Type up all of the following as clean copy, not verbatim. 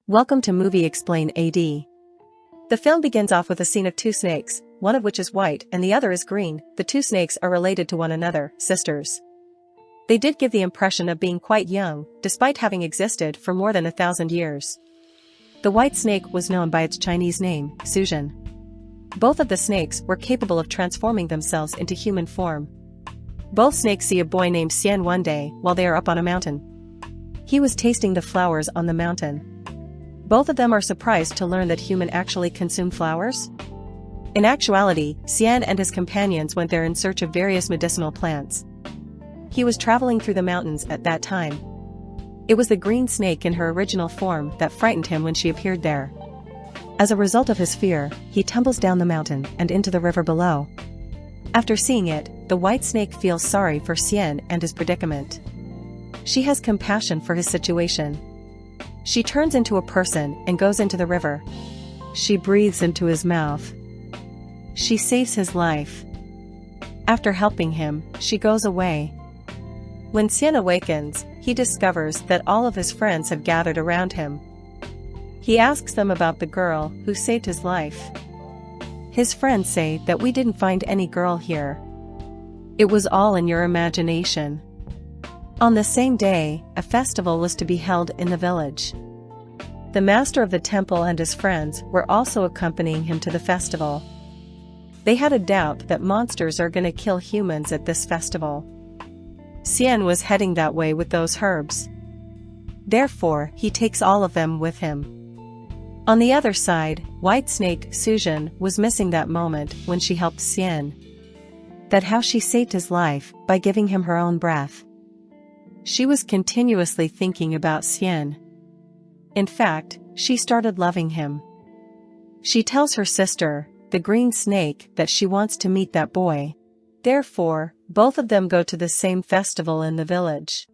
Welcome to Movie Explain AD. The film begins off with a scene of two snakes, one of which is white and the other is green. The two snakes are related to one another, sisters. They did give the impression of being quite young, despite having existed for more than 1,000 years. The white snake was known by its Chinese name, Suzhen. Both of the snakes were capable of transforming themselves into human form. Both snakes see a boy named Xian one day while they are up on a mountain. He was tasting the flowers on the mountain. Both of them are surprised to learn that humans actually consume flowers. In actuality, Xian and his companions went there in search of various medicinal plants. He was traveling through the mountains at that time. It was the green snake in her original form that frightened him when she appeared there. As a result of his fear, he tumbles down the mountain and into the river below. After seeing it, the white snake feels sorry for Xian and his predicament. She has compassion for his situation. She turns into a person and goes into the river. She breathes into his mouth. She saves his life. After helping him, she goes away. When Xian awakens, he discovers that all of his friends have gathered around him. He asks them about the girl who saved his life. His friends say that we didn't find any girl here. It was all in your imagination. On the same day, a festival was to be held in the village. The master of the temple and his friends were also accompanying him to the festival. They had a doubt that monsters are gonna kill humans at this festival. Xian was heading that way with those herbs. Therefore, he takes all of them with him. On the other side, white snake Suzhen was missing that moment when she helped Xian. That how she saved his life by giving him her own breath. She was continuously thinking about Xian. In fact, she started loving him. She tells her sister, the green snake, that she wants to meet that boy. Therefore, both of them go to the same festival in the village.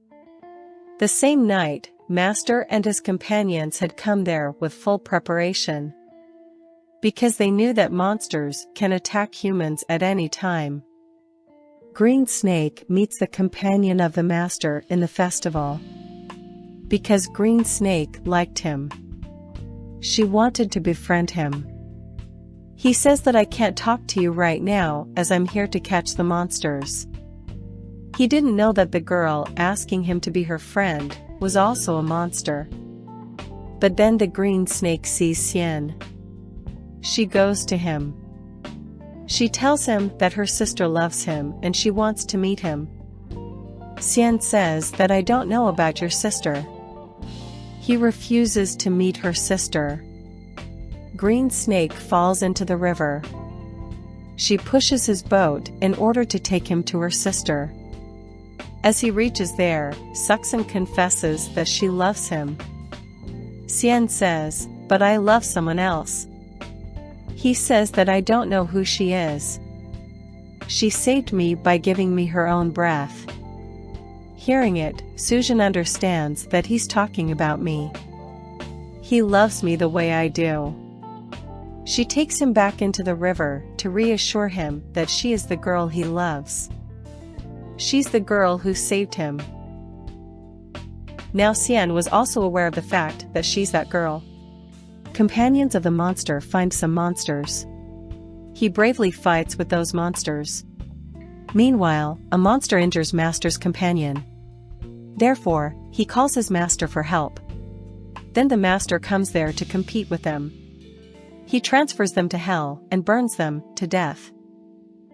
The same night, Master and his companions had come there with full preparation. Because they knew that monsters can attack humans at any time. Green Snake meets the companion of the master in the festival. Because Green Snake liked him. She wanted to befriend him. He says that I can't talk to you right now as I'm here to catch the monsters. He didn't know that the girl asking him to be her friend was also a monster. But then the Green Snake sees Xian. She goes to him. She tells him that her sister loves him and she wants to meet him. Xian says that I don't know about your sister. He refuses to meet her sister. Green Snake falls into the river. She pushes his boat in order to take him to her sister. As he reaches there, Suxan confesses that she loves him. Xian says, but I love someone else. He says that I don't know who she is. She saved me by giving me her own breath. Hearing it, Suzhen understands that he's talking about me. He loves me the way I do. She takes him back into the river to reassure him that she is the girl he loves. She's the girl who saved him. Now Xian was also aware of the fact that she's that girl. Companions of the monster find some monsters. He bravely fights with those monsters. Meanwhile, a monster injures Master's companion. Therefore, he calls his master for help. Then the master comes there to compete with them. He transfers them to hell and burns them to death.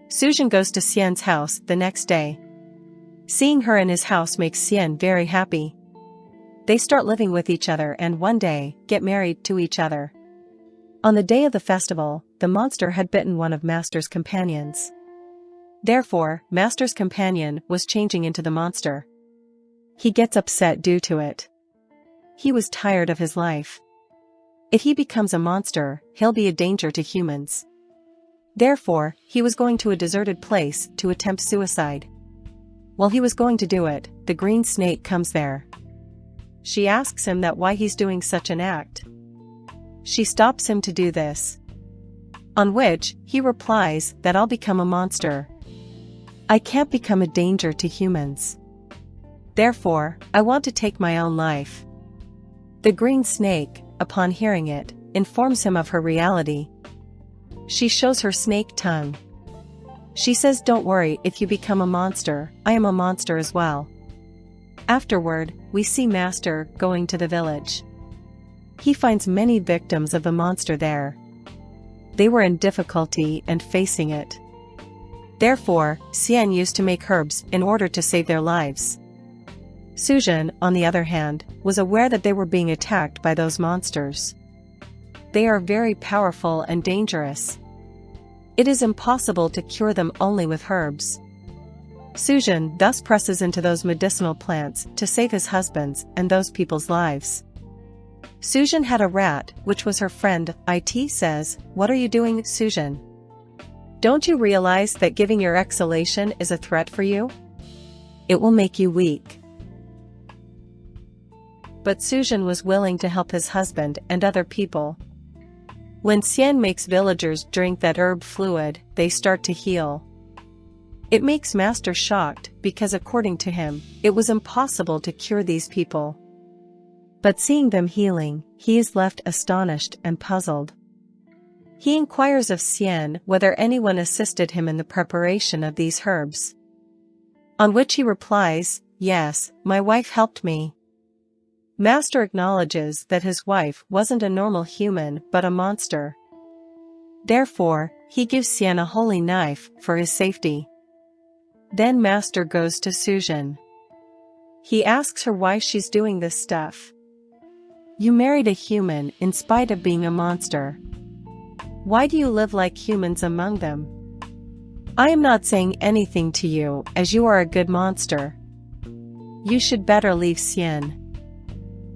Suzhen goes to Xian's house the next day. Seeing her in his house makes Xian very happy. They start living with each other and one day, get married to each other. On the day of the festival, the monster had bitten one of Master's companions. Therefore, Master's companion was changing into the monster. He gets upset due to it. He was tired of his life. If he becomes a monster, he'll be a danger to humans. Therefore, he was going to a deserted place to attempt suicide. While he was going to do it, the Green Snake comes there. She asks him that why he's doing such an act. She stops him to do this. On which, he replies that I'll become a monster. I can't become a danger to humans. Therefore, I want to take my own life. The Green Snake, upon hearing it, informs him of her reality. She shows her snake tongue. She says, "Don't worry, if you become a monster, I am a monster as well." Afterward, we see Master going to the village. He finds many victims of the monster there. They were in difficulty and facing it. Therefore, Xian used to make herbs in order to save their lives. Suzhen, on the other hand, was aware that they were being attacked by those monsters. They are very powerful and dangerous. It is impossible to cure them only with herbs. Suzhen thus presses into those medicinal plants to save his husband's and those people's lives. Suzhen had a rat, which was her friend. It says, "What are you doing, Suzhen? Don't you realize that giving your exhalation is a threat for you? It will make you weak." But Suzhen was willing to help his husband and other people. When Xian makes villagers drink that herb fluid, they start to heal. It makes Master shocked because according to him, it was impossible to cure these people. But seeing them healing, he is left astonished and puzzled. He inquires of Xian whether anyone assisted him in the preparation of these herbs. On which he replies, "Yes, my wife helped me." Master acknowledges that his wife wasn't a normal human but a monster. Therefore, he gives Xian a holy knife for his safety. Then Master goes to Suzhen. He asks her why she's doing this stuff. "You married a human in spite of being a monster. Why do you live like humans among them? I am not saying anything to you as you are a good monster. You should better leave Xian.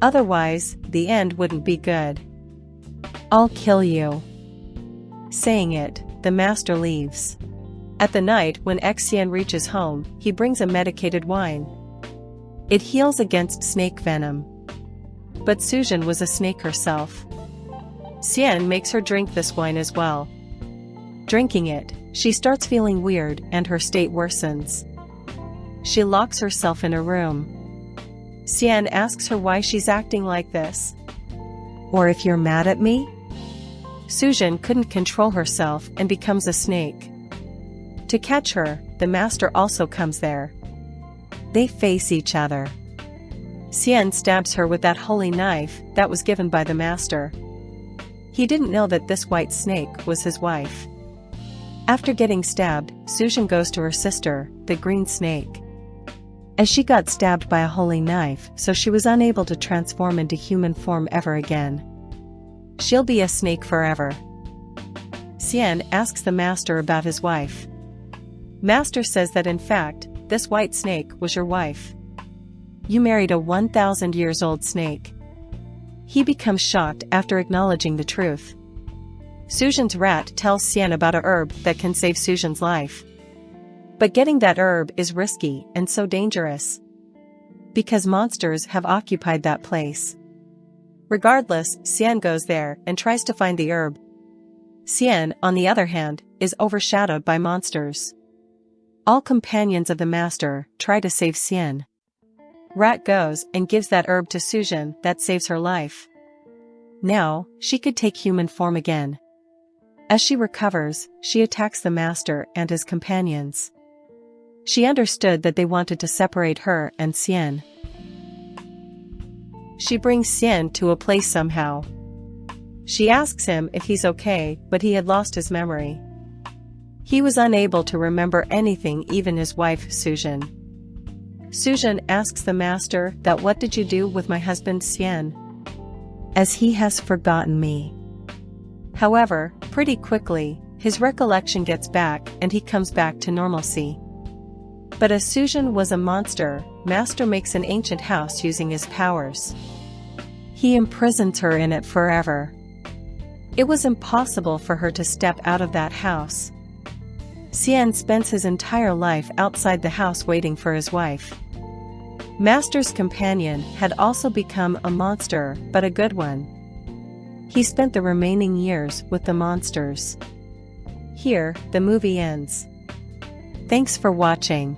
Otherwise, the end wouldn't be good. I'll kill you." Saying it, the master leaves. At the night when Xian reaches home, he brings a medicated wine. It heals against snake venom. But Suzhen was a snake herself. Xian makes her drink this wine as well. Drinking it, she starts feeling weird and her state worsens. She locks herself in a room. Xian asks her why she's acting like this. "Or if you're mad at me?" Suzhen couldn't control herself and becomes a snake. To catch her, the master also comes there. They face each other. Xian stabs her with that holy knife that was given by the master. He didn't know that this white snake was his wife. After getting stabbed, Suzhen goes to her sister, the green snake. As she got stabbed by a holy knife, so she was unable to transform into human form ever again. She'll be a snake forever. Xian asks the master about his wife. Master says that in fact, this white snake was your wife. You married a 1,000 years old snake. He becomes shocked after acknowledging the truth. Suzhen's rat tells Xian about a herb that can save Suzhen's life. But getting that herb is risky and so dangerous. Because monsters have occupied that place. Regardless, Xian goes there and tries to find the herb. Xian, on the other hand, is overshadowed by monsters. All companions of the master try to save Xian. Rat goes and gives that herb to Suzhen that saves her life. Now, she could take human form again. As she recovers, she attacks the master and his companions. She understood that they wanted to separate her and Xian. She brings Xian to a place somehow. She asks him if he's okay, but he had lost his memory. He was unable to remember anything, even his wife, Suzhen. Suzhen asks the master that what did you do with my husband Xian? As he has forgotten me. However, pretty quickly, his recollection gets back and he comes back to normalcy. But as Suzhen was a monster, Master makes an ancient house using his powers. He imprisons her in it forever. It was impossible for her to step out of that house. Xian spends his entire life outside the house waiting for his wife. Master's companion had also become a monster, but a good one. He spent the remaining years with the monsters. Here, the movie ends. Thanks for watching.